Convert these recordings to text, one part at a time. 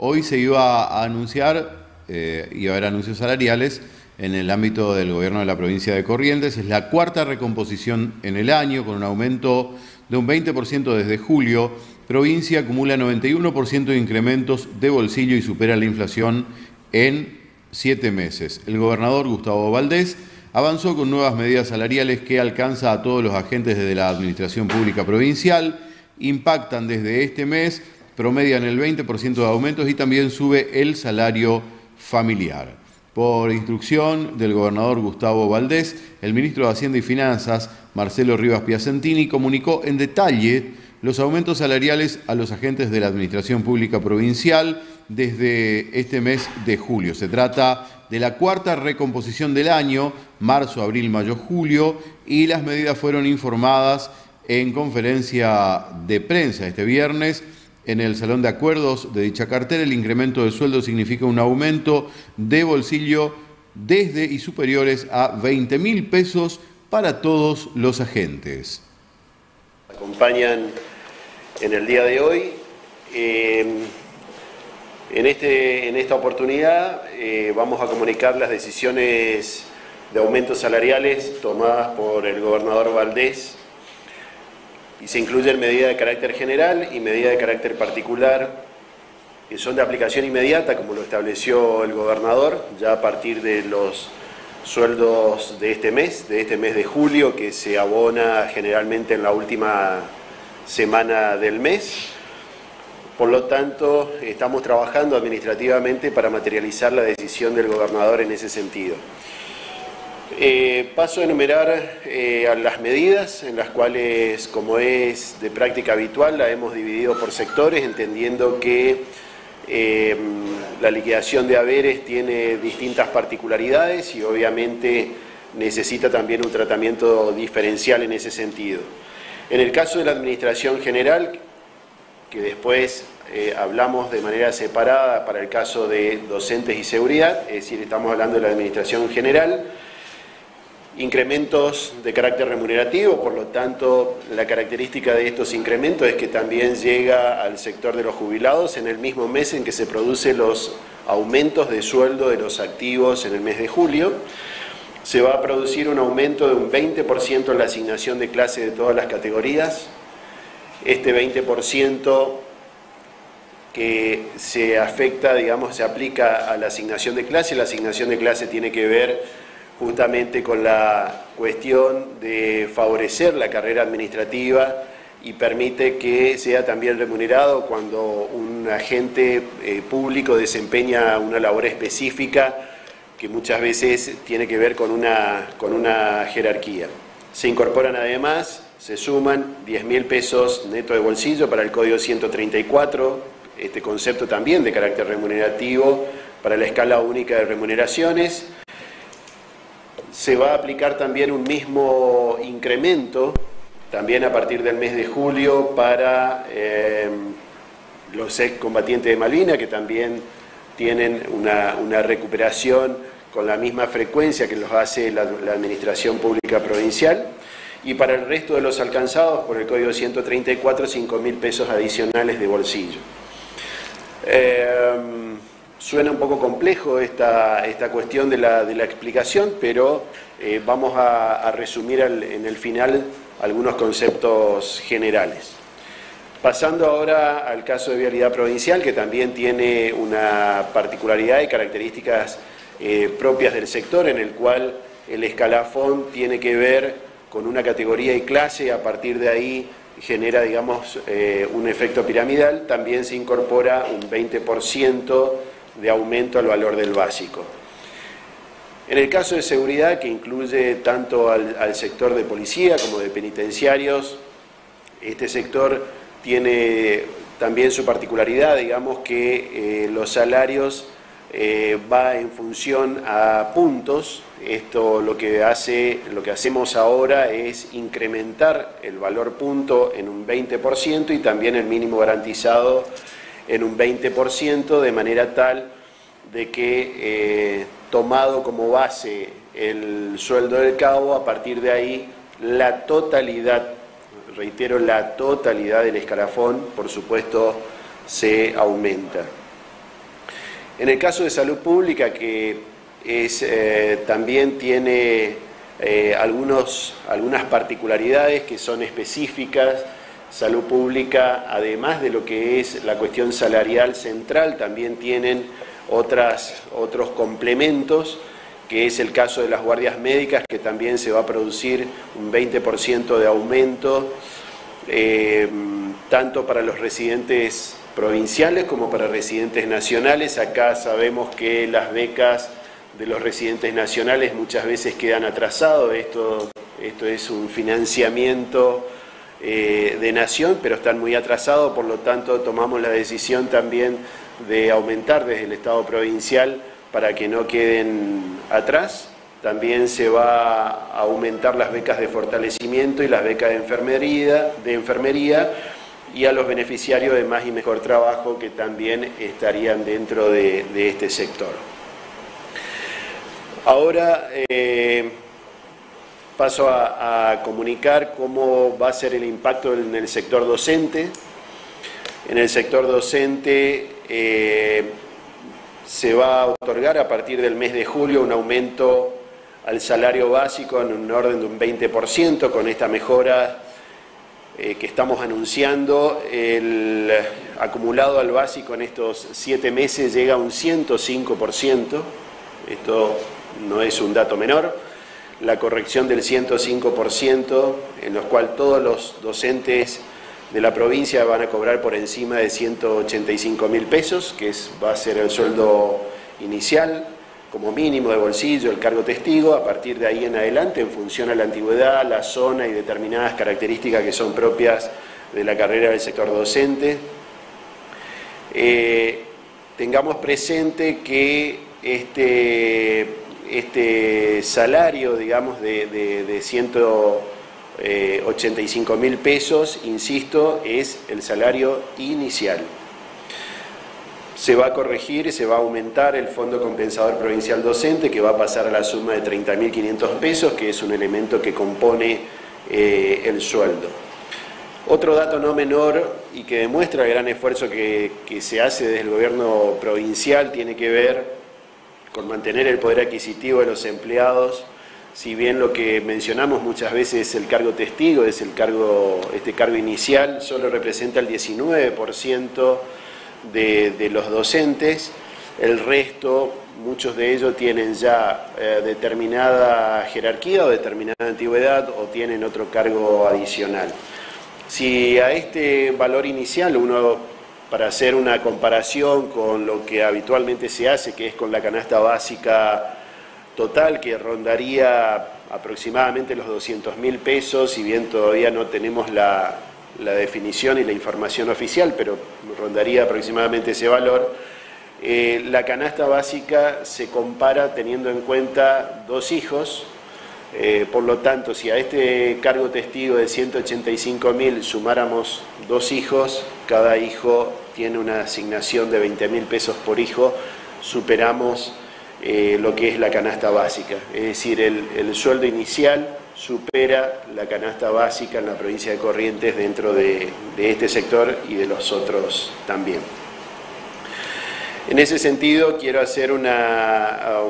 Hoy se iba a anunciar, iba a haber anuncios salariales en el ámbito del gobierno de la provincia de Corrientes. Es la cuarta recomposición en el año, con un aumento de un 20% desde julio. Provincia acumula 91% de incrementos de bolsillo y supera la inflación en 7 meses. El gobernador Gustavo Valdés avanzó con nuevas medidas salariales que alcanza a todos los agentes de la administración pública provincial, impactan desde este mes, promedian el 20% de aumentos y también sube el salario familiar. Por instrucción del gobernador Gustavo Valdés, el ministro de Hacienda y Finanzas, Marcelo Rivas Piacentini, comunicó en detalle los aumentos salariales a los agentes de la administración pública provincial desde este mes de julio. Se trata de la cuarta recomposición del año, marzo, abril, mayo, julio, y las medidas fueron informadas en conferencia de prensa este viernes. En el Salón de Acuerdos de dicha cartera, el incremento de sueldo significa un aumento de bolsillo desde y superiores a 20.000 pesos para todos los agentes. Acompañan en el día de hoy. En esta oportunidad vamos a comunicar las decisiones de aumentos salariales tomadas por el gobernador Valdés, y se incluyen medidas de carácter general y medidas de carácter particular que son de aplicación inmediata, como lo estableció el gobernador, ya a partir de los sueldos de este mes de julio, que se abona generalmente en la última semana del mes. Por lo tanto, estamos trabajando administrativamente para materializar la decisión del gobernador en ese sentido. Paso a enumerar las medidas en las cuales, como es de práctica habitual, la hemos dividido por sectores, entendiendo que la liquidación de haberes tiene distintas particularidades y obviamente necesita también un tratamiento diferencial en ese sentido. En el caso de la Administración General, que después hablamos de manera separada para el caso de docentes y seguridad, es decir, estamos hablando de la Administración General, incrementos de carácter remunerativo, por lo tanto, la característica de estos incrementos es que también llega al sector de los jubilados en el mismo mes en que se producen los aumentos de sueldo de los activos en el mes de julio. Se va a producir un aumento de un 20% en la asignación de clase de todas las categorías. Este 20% que se afecta, digamos, se aplica a la asignación de clase. La asignación de clase tiene que ver justamente con la cuestión de favorecer la carrera administrativa y permite que sea también remunerado cuando un agente público desempeña una labor específica que muchas veces tiene que ver con una jerarquía. Se incorporan además, se suman 10.000 pesos neto de bolsillo para el Código 134, este concepto también de carácter remunerativo para la escala única de remuneraciones. Se va a aplicar también un mismo incremento, también a partir del mes de julio, para los excombatientes de Malvinas, que también tienen una recuperación con la misma frecuencia que los hace la Administración Pública Provincial. Y para el resto de los alcanzados por el Código 134, 5.000 pesos adicionales de bolsillo. Suena un poco complejo esta cuestión de la explicación, pero vamos a resumir en el final algunos conceptos generales. Pasando ahora al caso de Vialidad Provincial, que también tiene una particularidad y características propias del sector, en el cual el escalafón tiene que ver con una categoría y clase, a partir de ahí genera, digamos, un efecto piramidal. También se incorpora un 20% de aumento al valor del básico. En el caso de seguridad, que incluye tanto al sector de policía como de penitenciarios, este sector tiene también su particularidad, digamos que los salarios va en función a puntos. Esto lo que hacemos ahora es incrementar el valor punto en un 20% y también el mínimo garantizado en un 20%, de manera tal de que tomado como base el sueldo del cabo, a partir de ahí la totalidad, reitero, la totalidad del escalafón, por supuesto, se aumenta. En el caso de salud pública, que también tiene algunas particularidades que son específicas, salud pública, además de lo que es la cuestión salarial central, también tienen otros complementos, que es el caso de las guardias médicas, que también se va a producir un 20% de aumento, tanto para los residentes provinciales como para residentes nacionales. Acá sabemos que las becas de los residentes nacionales muchas veces quedan atrasados. Esto es un financiamiento de nación, pero están muy atrasados, por lo tanto tomamos la decisión también de aumentar desde el Estado provincial para que no queden atrás. También se va a aumentar las becas de fortalecimiento y las becas de enfermería y a los beneficiarios de Más y Mejor Trabajo, que también estarían dentro de este sector. Ahora paso a comunicar cómo va a ser el impacto en el sector docente. En el sector docente se va a otorgar a partir del mes de julio un aumento al salario básico en un orden de un 20%. Con esta mejora que estamos anunciando, el acumulado al básico en estos 7 meses llega a un 105%. Esto no es un dato menor. La corrección del 105%, en los cual todos los docentes de la provincia van a cobrar por encima de 185.000 pesos, que va a ser el sueldo inicial, como mínimo de bolsillo, el cargo testigo. A partir de ahí en adelante, en función a la antigüedad, la zona y determinadas características que son propias de la carrera del sector docente. Tengamos presente que este salario, digamos, de 185.000 pesos, insisto, es el salario inicial. Se va a corregir, se va a aumentar el Fondo Compensador Provincial Docente, que va a pasar a la suma de 30.500 pesos, que es un elemento que compone el sueldo. Otro dato no menor y que demuestra el gran esfuerzo que se hace desde el gobierno provincial tiene que ver con mantener el poder adquisitivo de los empleados. Si bien lo que mencionamos muchas veces es el cargo testigo, es este cargo inicial, solo representa el 19% de los docentes. El resto, muchos de ellos tienen ya determinada jerarquía o determinada antigüedad o tienen otro cargo adicional. Si a este valor inicial uno, para hacer una comparación con lo que habitualmente se hace, que es con la canasta básica total, que rondaría aproximadamente los 200.000 pesos, si bien todavía no tenemos la definición y la información oficial, pero rondaría aproximadamente ese valor. La canasta básica se compara teniendo en cuenta 2 hijos, por lo tanto, si a este cargo testigo de 185.000 sumáramos 2 hijos, cada hijo tiene una asignación de 20.000 pesos por hijo, superamos lo que es la canasta básica. Es decir, el sueldo inicial supera la canasta básica en la provincia de Corrientes dentro de este sector y de los otros también. En ese sentido, quiero hacer una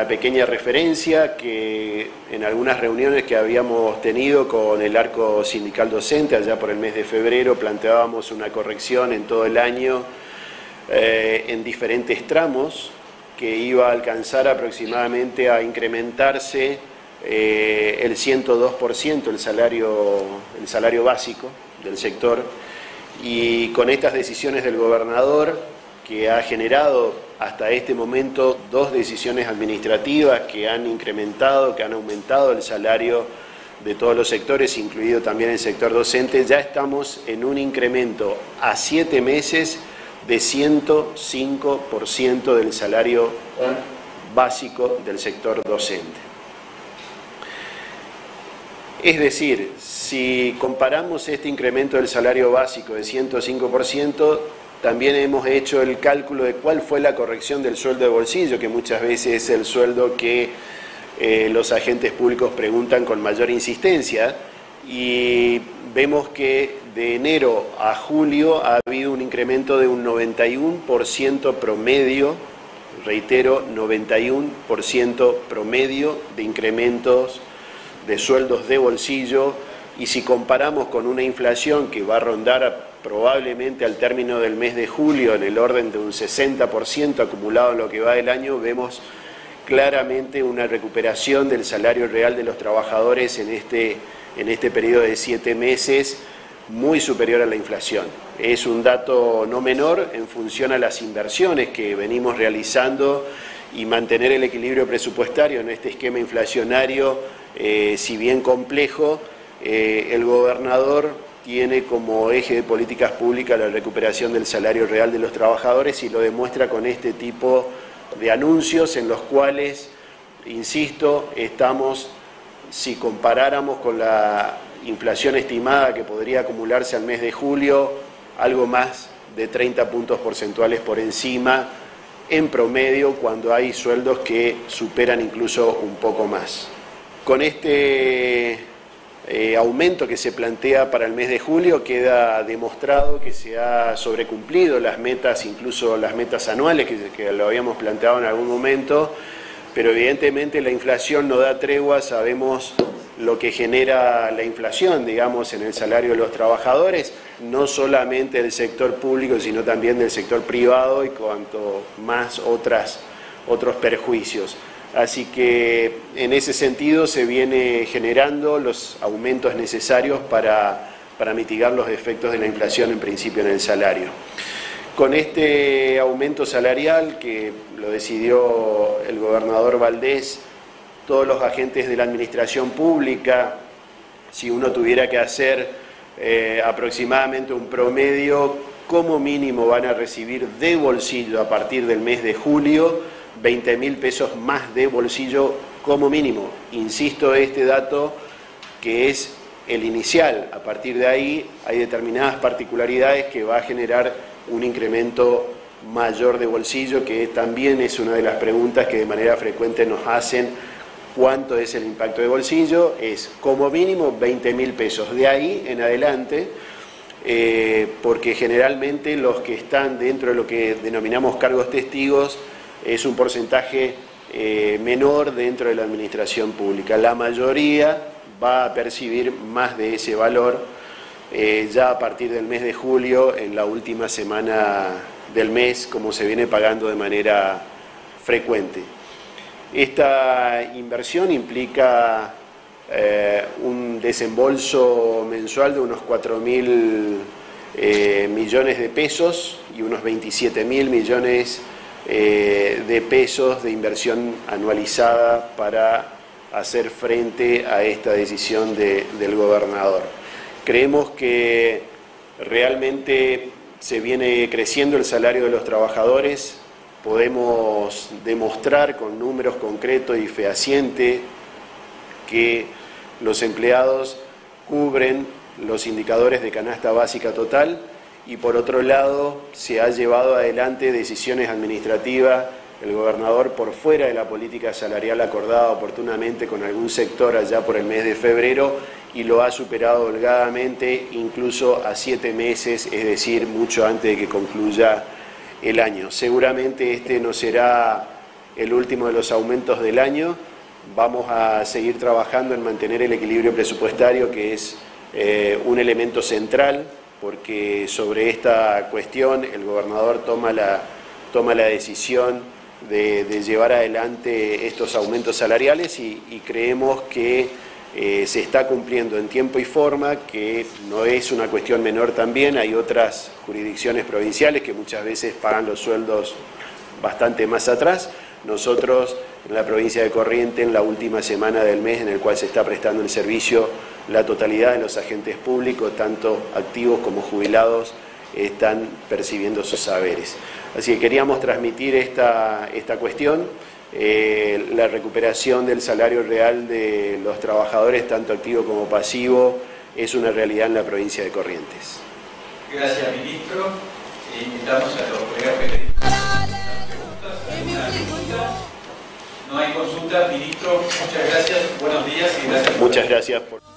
pequeña referencia que en algunas reuniones que habíamos tenido con el arco sindical docente, allá por el mes de febrero, planteábamos una corrección en todo el año en diferentes tramos, que iba a alcanzar aproximadamente a incrementarse el 102% el salario básico del sector. Y con estas decisiones del gobernador, que ha generado hasta este momento 2 decisiones administrativas que han incrementado, que han aumentado el salario de todos los sectores, incluido también el sector docente, ya estamos en un incremento a 7 meses de 105% del salario básico del sector docente. Es decir, si comparamos este incremento del salario básico de 105%, también hemos hecho el cálculo de cuál fue la corrección del sueldo de bolsillo, que muchas veces es el sueldo que los agentes públicos preguntan con mayor insistencia, y vemos que de enero a julio ha habido un incremento de un 91% promedio reitero, 91% promedio de incrementos de sueldos de bolsillo, y si comparamos con una inflación que va a rondar probablemente al término del mes de julio en el orden de un 60% acumulado en lo que va del año, vemos claramente una recuperación del salario real de los trabajadores en este periodo de 7 meses muy superior a la inflación. Es un dato no menor en función a las inversiones que venimos realizando y mantener el equilibrio presupuestario en este esquema inflacionario, si bien complejo. El gobernador tiene como eje de políticas públicas la recuperación del salario real de los trabajadores y lo demuestra con este tipo de anuncios en los cuales, insisto, estamos, si comparáramos con la inflación estimada que podría acumularse al mes de julio, algo más de 30 puntos porcentuales por encima en promedio, cuando hay sueldos que superan incluso un poco más. Con este aumento que se plantea para el mes de julio queda demostrado que se ha sobrecumplido las metas, incluso las metas anuales que lo habíamos planteado en algún momento, pero evidentemente la inflación no da tregua. Sabemos lo que genera la inflación, digamos, en el salario de los trabajadores, no solamente del sector público, sino también del sector privado y cuanto más otros perjuicios. Así que en ese sentido se viene generando los aumentos necesarios para mitigar los efectos de la inflación, en principio en el salario. Con este aumento salarial que lo decidió el gobernador Valdés, todos los agentes de la administración pública, si uno tuviera que hacer aproximadamente un promedio, como mínimo van a recibir de bolsillo a partir del mes de julio 20.000 pesos más de bolsillo como mínimo. Insisto, este dato que es el inicial. A partir de ahí hay determinadas particularidades que va a generar un incremento mayor de bolsillo, que también es una de las preguntas que de manera frecuente nos hacen. ¿Cuánto es el impacto de bolsillo? Es como mínimo 20.000 pesos. De ahí en adelante, porque generalmente los que están dentro de lo que denominamos cargos testigos es un porcentaje menor dentro de la administración pública. La mayoría va a percibir más de ese valor ya a partir del mes de julio, en la última semana del mes, como se viene pagando de manera frecuente. Esta inversión implica un desembolso mensual de unos 4.000 millones de pesos y unos 27.000 millones de pesos de inversión anualizada para hacer frente a esta decisión del gobernador. Creemos que realmente se viene creciendo el salario de los trabajadores. Podemos demostrar con números concretos y fehacientes que los empleados cubren los indicadores de canasta básica total, y por otro lado se ha llevado adelante decisiones administrativas, el gobernador por fuera de la política salarial acordada oportunamente con algún sector allá por el mes de febrero, y lo ha superado holgadamente incluso a 7 meses, es decir, mucho antes de que concluya el año. Seguramente este no será el último de los aumentos del año. Vamos a seguir trabajando en mantener el equilibrio presupuestario, que es un elemento central, porque sobre esta cuestión el gobernador toma la decisión de llevar adelante estos aumentos salariales y creemos que se está cumpliendo en tiempo y forma, que no es una cuestión menor también. Hay otras jurisdicciones provinciales que muchas veces pagan los sueldos bastante más atrás. Nosotros en la provincia de Corrientes, en la última semana del mes en el cual se está prestando el servicio, la totalidad de los agentes públicos, tanto activos como jubilados, están percibiendo sus saberes. Así que queríamos transmitir esta cuestión. La recuperación del salario real de los trabajadores, tanto activo como pasivo, es una realidad en la provincia de Corrientes. Gracias, ministro. Invitamos a los colegas periodistas a hacer preguntas. No hay consulta, ministro. Muchas gracias. Buenos días y gracias. Muchas gracias por...